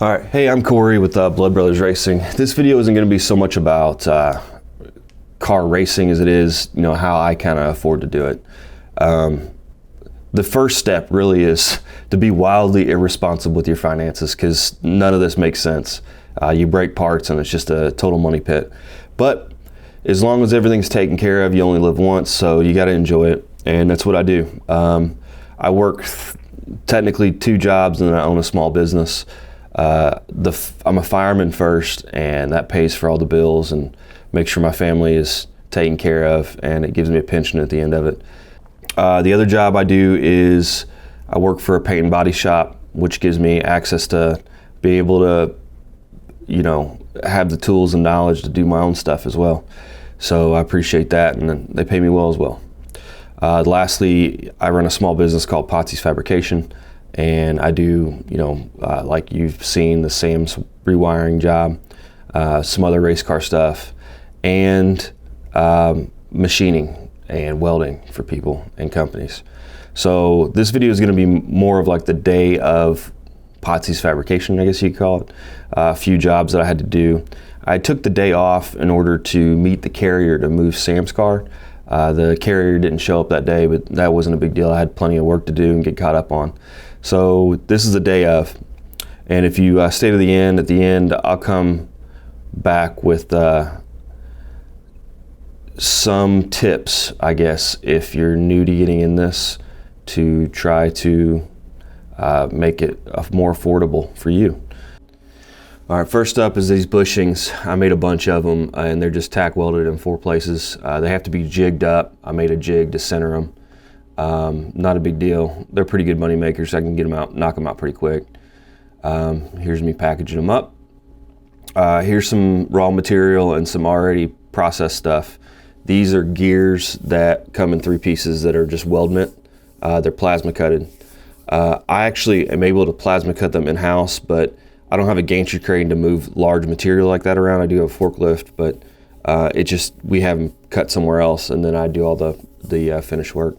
All right, hey, I'm Corey with Blood Brothers Racing. This video isn't going to be so much about car racing as it is, how I kind of afford to do it. The first step really is to be wildly irresponsible with your finances, because none of this makes sense. You break parts and it's just a total money pit. But as long as everything's taken care of, you only live once, so you got to enjoy it, and that's what I do. I work technically 2 jobs, and then I own a small business. I'm a fireman first, and that pays for all the bills and makes sure my family is taken care of, and it gives me a pension at the end of it. The other job I do is I work for a paint and body shop, which gives me access to be able to, have the tools and knowledge to do my own stuff as well. So I appreciate that, and they pay me well as well. Lastly, I run a small business called Potties Fabrication, and I do, like you've seen, the Sam's rewiring job, some other race car stuff, and machining and welding for people and companies. So this video is going to be more of like the day of Potties Fabrication, I guess you could call it. A few jobs that I had to do. I took the day off in order to meet the carrier to move Sam's car. The carrier didn't show up that day, but that wasn't a big deal. I had plenty of work to do and get caught up on. So this is the day of, and if you stay to the end, at the end I'll come back with some tips, I guess, if you're new to getting in this, to try to make it more affordable for you. All right, first up is these bushings. I made a bunch of them, and they're just tack welded in 4 places. They have to be jigged up. I made a jig to center them. Not a big deal. They're pretty good money makers. I can get them out, knock them out pretty quick. Here's me packaging them up. Here's some raw material and some already processed stuff. These are gears that come in 3 pieces that are just weldment. They're plasma cutted. I actually am able to plasma cut them in-house, but I don't have a gantry crane to move large material like that around. I do have a forklift, but we have them cut somewhere else, and then I do all the finish work.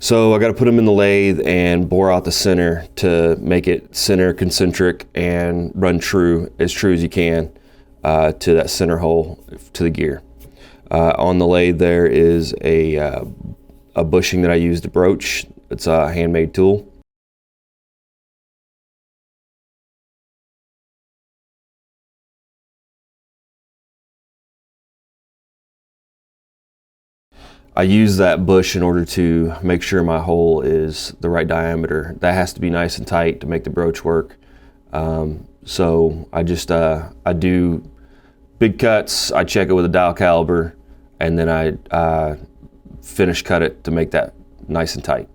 So I got to put them in the lathe and bore out the center to make it center concentric and run as true as you can to that center hole to the gear. On the lathe there is a bushing that I use to broach. It's a handmade tool. I use that bush in order to make sure my hole is the right diameter. That has to be nice and tight to make the broach work. So I just I do big cuts. I check it with a dial caliber, and then I finish cut it to make that nice and tight.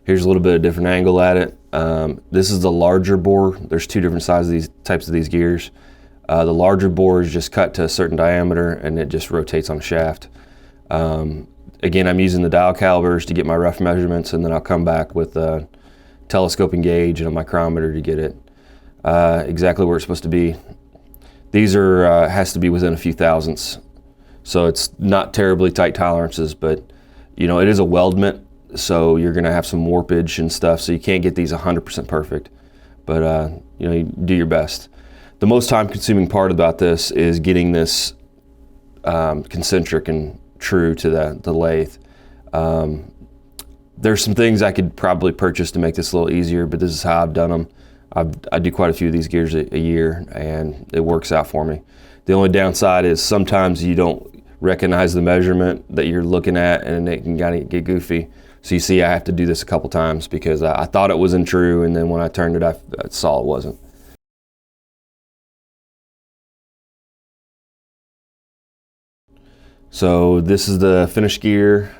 Here's a little bit of different angle at it. This is the larger bore. There's 2 different sizes of these types of these gears. The larger bore is just cut to a certain diameter, and it just rotates on a shaft. Again, I'm using the dial calibers to get my rough measurements, and then I'll come back with a telescoping gauge and a micrometer to get it exactly where it's supposed to be. These are has to be within a few thousandths, so it's not terribly tight tolerances, but it is a weldment. So you're going to have some warpage and stuff, so you can't get these 100% perfect, but you do your best. The most time-consuming part about this is getting this concentric and true to the lathe. There's some things I could probably purchase to make this a little easier, but this is how I've done them. I do quite a few of these gears a year, and it works out for me. The only downside is sometimes you don't recognize the measurement that you're looking at, and it can kind of get goofy. So you see I have to do this a couple times because I thought it wasn't true, and then when I turned it, I saw it wasn't. So this is the finished gear,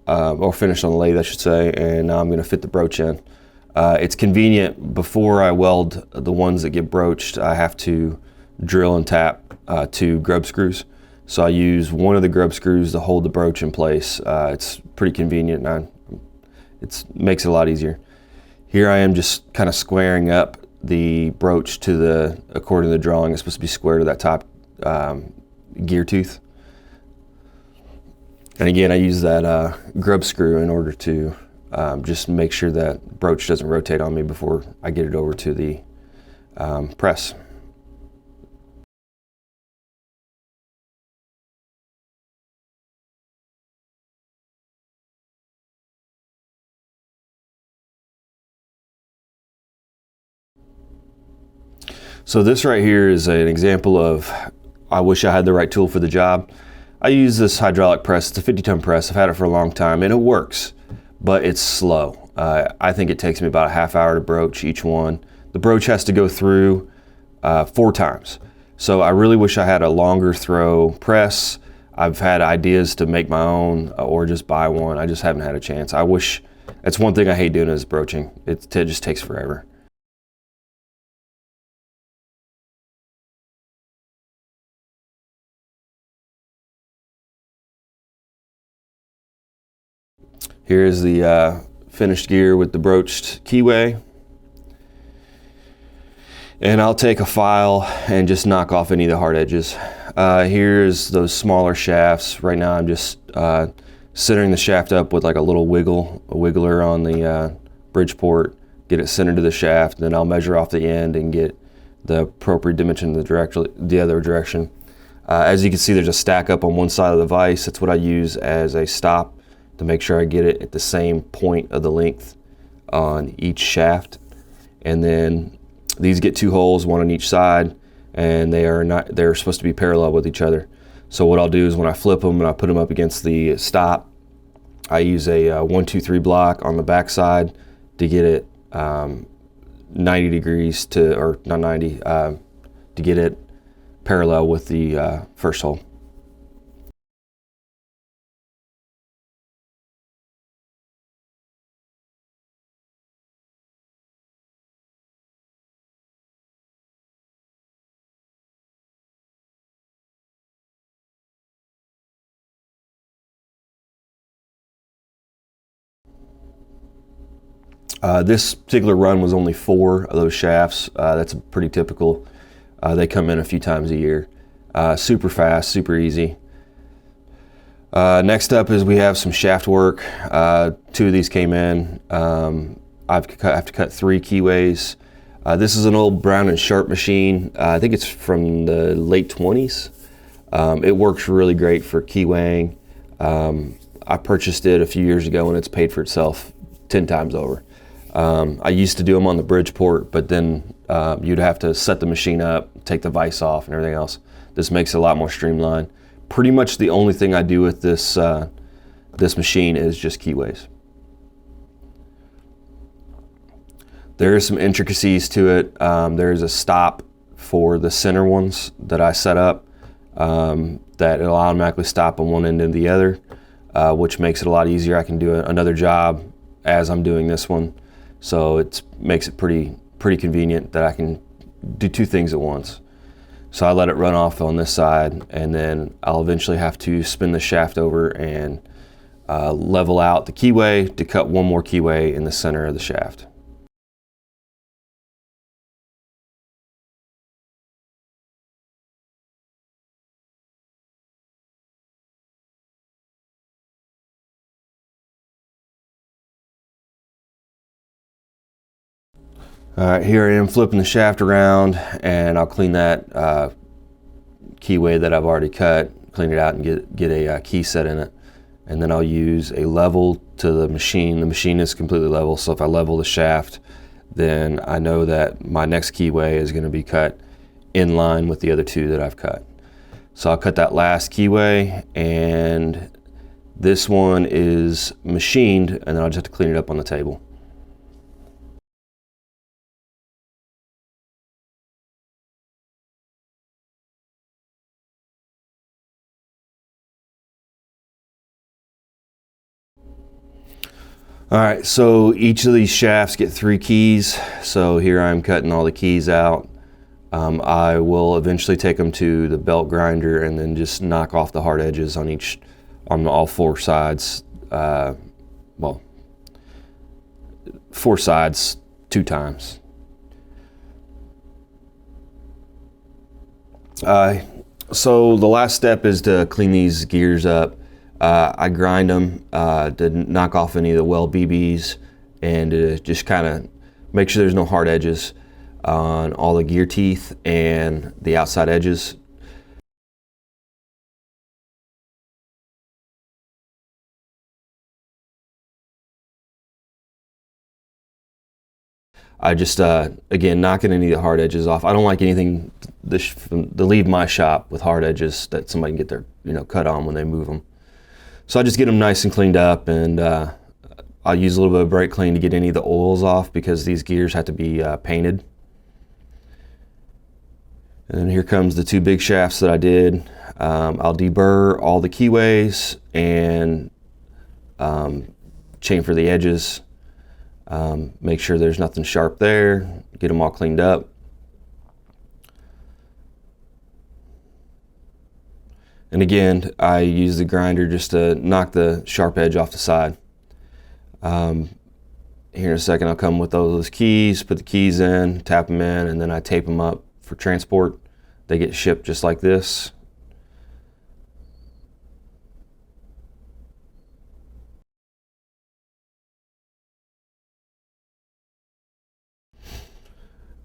or finished on the lathe I should say, and now I'm going to fit the broach in. It's convenient, before I weld the ones that get broached, I have to drill and tap 2 grub screws. So I use one of the grub screws to hold the broach in place. It's pretty convenient, and it makes it a lot easier. Here I am just kind of squaring up the broach to according to the drawing, it's supposed to be square to that top gear tooth. And again, I use that grub screw in order to just make sure that broach doesn't rotate on me before I get it over to the press. So this right here is an example of, I wish I had the right tool for the job. I use this hydraulic press. It's a 50-ton press. I've had it for a long time and it works, but it's slow. I think it takes me about a half hour to broach each one. The broach has to go through 4 times. So I really wish I had a longer throw press. I've had ideas to make my own or just buy one. I just haven't had a chance. I wish, that's one thing I hate doing is broaching. It just takes forever. Here's the finished gear with the broached keyway. And I'll take a file and just knock off any of the hard edges. Here's those smaller shafts. Right now I'm just centering the shaft up with like a little wiggler on the Bridgeport, get it centered to the shaft, then I'll measure off the end and get the appropriate dimension in the other direction. As you can see, there's a stack up on one side of the vise. That's what I use as a stop to make sure I get it at the same point of the length on each shaft. And then these get 2 holes, one on each side, and they're supposed to be parallel with each other. So what I'll do is when I flip them and I put them up against the stop, I use a 1, 2, 3 block on the back side to get it 90 degrees to, or not 90, to get it parallel with the first hole. This particular run was only 4 of those shafts. That's pretty typical. They come in a few times a year. Super fast, super easy. Next up is we have some shaft work. 2 of these came in. I have to cut 3 keyways. This is an old Brown and Sharp machine. I think it's from the late 20s. It works really great for keywaying. I purchased it a few years ago and it's paid for itself 10 times over. I used to do them on the Bridgeport, but then you'd have to set the machine up, take the vise off and everything else. This makes it a lot more streamlined. Pretty much the only thing I do with this, this machine is just keyways. There are some intricacies to it. There's a stop for the center ones that I set up that it'll automatically stop on one end and the other, which makes it a lot easier. I can do another job as I'm doing this one. So it makes it pretty convenient that I can do 2 things at once. So I let it run off on this side, and then I'll eventually have to spin the shaft over and level out the keyway to cut 1 more keyway in the center of the shaft. All right, here I am flipping the shaft around, and I'll clean that keyway that I've already cut, clean it out and get a key set in it. And then I'll use a level to the machine. The machine is completely level, so if I level the shaft, then I know that my next keyway is going to be cut in line with the other 2 that I've cut. So I'll cut that last keyway, and this one is machined, and then I'll just have to clean it up on the table. All right, so each of these shafts get 3 keys. So here I'm cutting all the keys out. I will eventually take them to the belt grinder and then just knock off the hard edges on all 4 sides. Well, 4 sides 2 times. So the last step is to clean these gears up. I grind them to knock off any of the well BBs and to just kind of make sure there's no hard edges on all the gear teeth and the outside edges. I just, again, knocking any of the hard edges off. I don't like anything to leave my shop with hard edges that somebody can get their, cut on when they move them. So I just get them nice and cleaned up, and I'll use a little bit of brake clean to get any of the oils off because these gears have to be painted. And then here comes the two big shafts that I did. I'll deburr all the keyways and chamfer the edges. Make sure there's nothing sharp there, get them all cleaned up. And again, I use the grinder just to knock the sharp edge off the side. Here in a second I'll come with those keys, put the keys in, tap them in, and then I tape them up for transport. They get shipped just like this.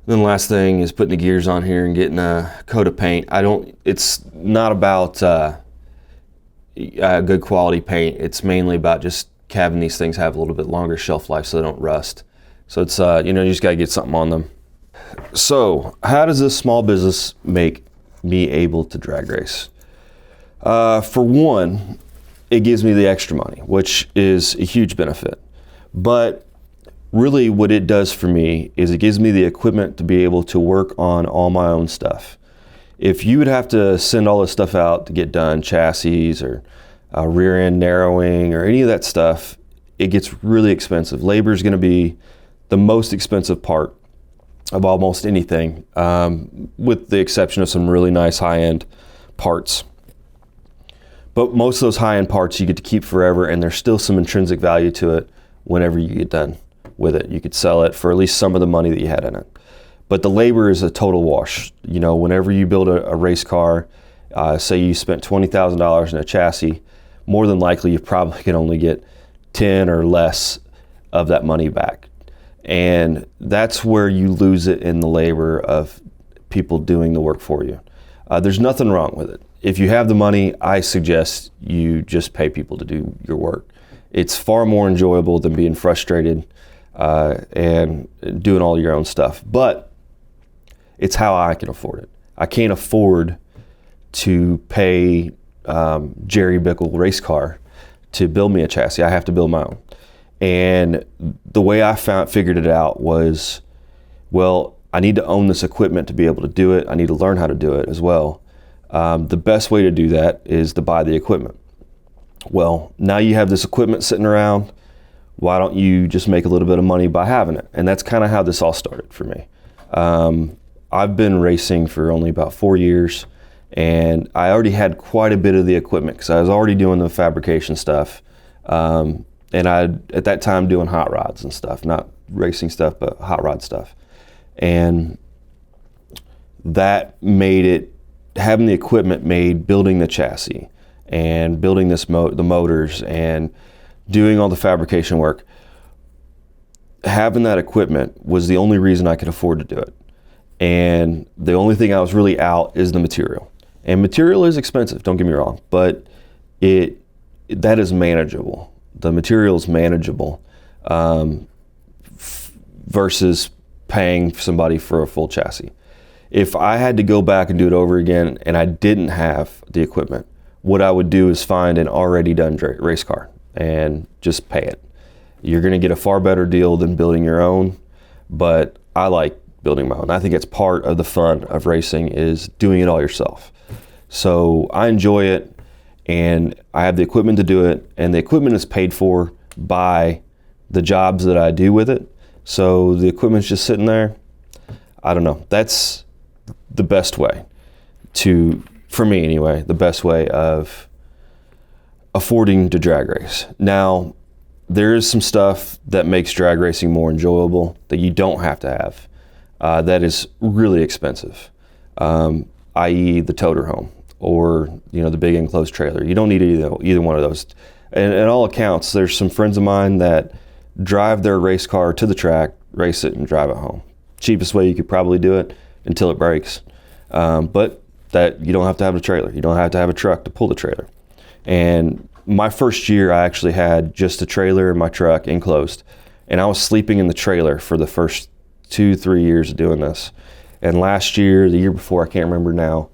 Then the last thing is putting the gears on here and getting a coat of paint. It's not about good quality paint. It's mainly about just having these things have a little bit longer shelf life so they don't rust. So it's, you just gotta get something on them. So how does this small business make me able to drag race? For one, it gives me the extra money, which is a huge benefit. But really what it does for me is it gives me the equipment to be able to work on all my own stuff. If you would have to send all this stuff out to get done, chassis or rear end narrowing or any of that stuff, it gets really expensive. Labor is going to be the most expensive part of almost anything, with the exception of some really nice high-end parts. But most of those high-end parts you get to keep forever, and there's still some intrinsic value to it whenever you get done with it. You could sell it for at least some of the money that you had in it. But the labor is a total wash. Whenever you build a race car, say you spent $20,000 in a chassis, more than likely you probably can only get 10 or less of that money back. And that's where you lose it in the labor of people doing the work for you. There's nothing wrong with it. If you have the money, I suggest you just pay people to do your work. It's far more enjoyable than being frustrated and doing all your own stuff. But it's how I can afford it. I can't afford to pay Jerry Bickle Race Car to build me a chassis. I have to build my own. And the way I figured it out was, well, I need to own this equipment to be able to do it. I need to learn how to do it as well. The best way to do that is to buy the equipment. Well, now you have this equipment sitting around. Why don't you just make a little bit of money by having it? And that's kind of how this all started for me. I've been racing for only about 4 years, and I already had quite a bit of the equipment because I was already doing the fabrication stuff. And I, at that time, doing hot rods and stuff, not racing stuff, but hot rod stuff. And that made it, having the equipment made building the chassis and building the motors and doing all the fabrication work, having that equipment was the only reason I could afford to do it. And the only thing I was really out is the material. And material is expensive, don't get me wrong, but that is manageable. The material is manageable versus paying somebody for a full chassis. If I had to go back and do it over again and I didn't have the equipment, what I would do is find an already done race car and just pay it. You're gonna get a far better deal than building your own, but I like building my own. I think it's part of the fun of racing is doing it all yourself. So I enjoy it, and I have the equipment to do it, and the equipment is paid for by the jobs that I do with it. So the equipment's just sitting there. I don't know. That's the best way for me anyway, the best way of affording to drag race. Now, there is some stuff that makes drag racing more enjoyable that you don't have to have. That is really expensive, i.e. the toter home. or, you know, the big enclosed trailer. You don't need either one of those. And at all accounts, there's some friends of mine that drive their race car to the track, race it, and drive it home. Cheapest way you could probably do it until it breaks. But that you don't have to have a trailer. You don't have to have a truck to pull the trailer. And my first year, I actually had just a trailer in my truck enclosed. And I was sleeping in the trailer for the first 2-3 years of doing this. And last year, the year before, I can't remember now,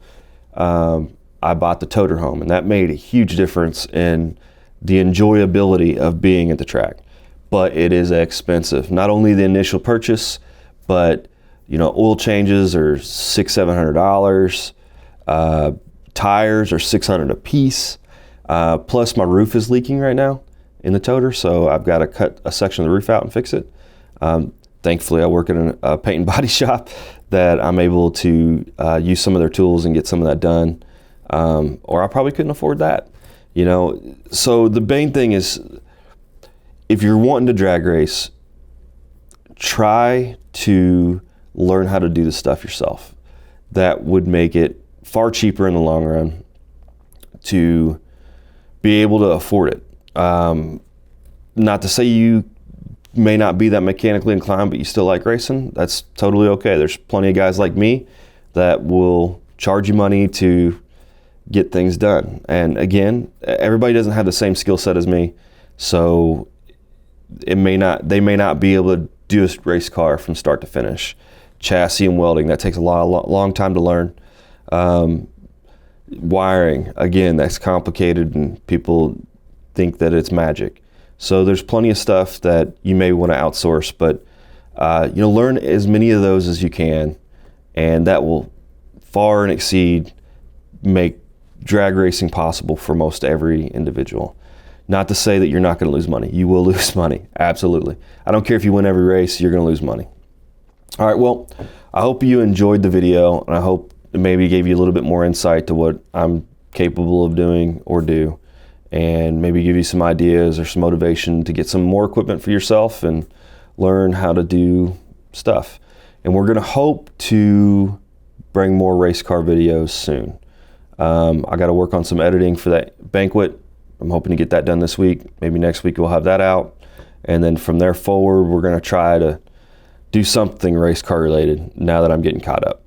I bought the toter home, and that made a huge difference in the enjoyability of being at the track. But it is expensive. Not only the initial purchase, but you know, oil changes are $600-700. Tires are $600 a piece. Plus my roof is leaking right now in the toter, so I've got to cut a section of the roof out and fix it. Thankfully, I work in a paint and body shop that I'm able to use some of their tools and get some of that done. Or I probably couldn't afford that, you know. So the main thing is, if you're wanting to drag race, try to learn how to do the stuff yourself. That would make it far cheaper in the long run to be able to afford it. Not to say you may not be that mechanically inclined, but you still like racing. That's totally okay. There's plenty of guys like me that will charge you money to get things done. And again, everybody doesn't have the same skill set as me, so they may not be able to do a race car from start to finish. Chassis and welding, that takes a long time to learn. Wiring, again, that's complicated, and people think that it's magic. So there's plenty of stuff that you may want to outsource, but you know, learn as many of those as you can, and that will far and exceed make drag racing possible for most every individual. Not to say that you're not going to lose money. You will lose money, absolutely. I don't care if you win every race, you're going to lose money. All right, well, I hope you enjoyed the video, and I hope it maybe gave you a little bit more insight to what I'm capable of doing or do, and maybe give you some ideas or some motivation to get some more equipment for yourself and learn how to do stuff. And we're going to hope to bring more race car videos soon. I got to work on some editing for that banquet. I'm hoping to get that done this week. Maybe next week we'll have that out. And then from there forward, we're going to try to do something race car related now that I'm getting caught up.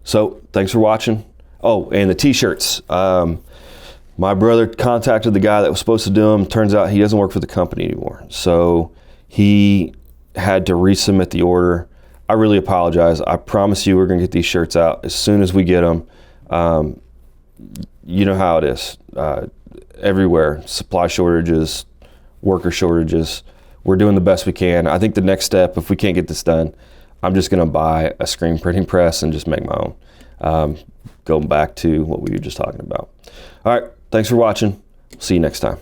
So thanks for watching. Oh, and the t-shirts. My brother contacted the guy that was supposed to do them. Turns out he doesn't work for the company anymore. So he had to resubmit the order. I really apologize. I promise you we're going to get these shirts out as soon as we get them. You know how it is. Everywhere, supply shortages, worker shortages. We're doing the best we can. I think the next step, if we can't get this done, I'm just going to buy a screen printing press and just make my own. Going back to what we were just talking about. All right, thanks for watching. See you next time.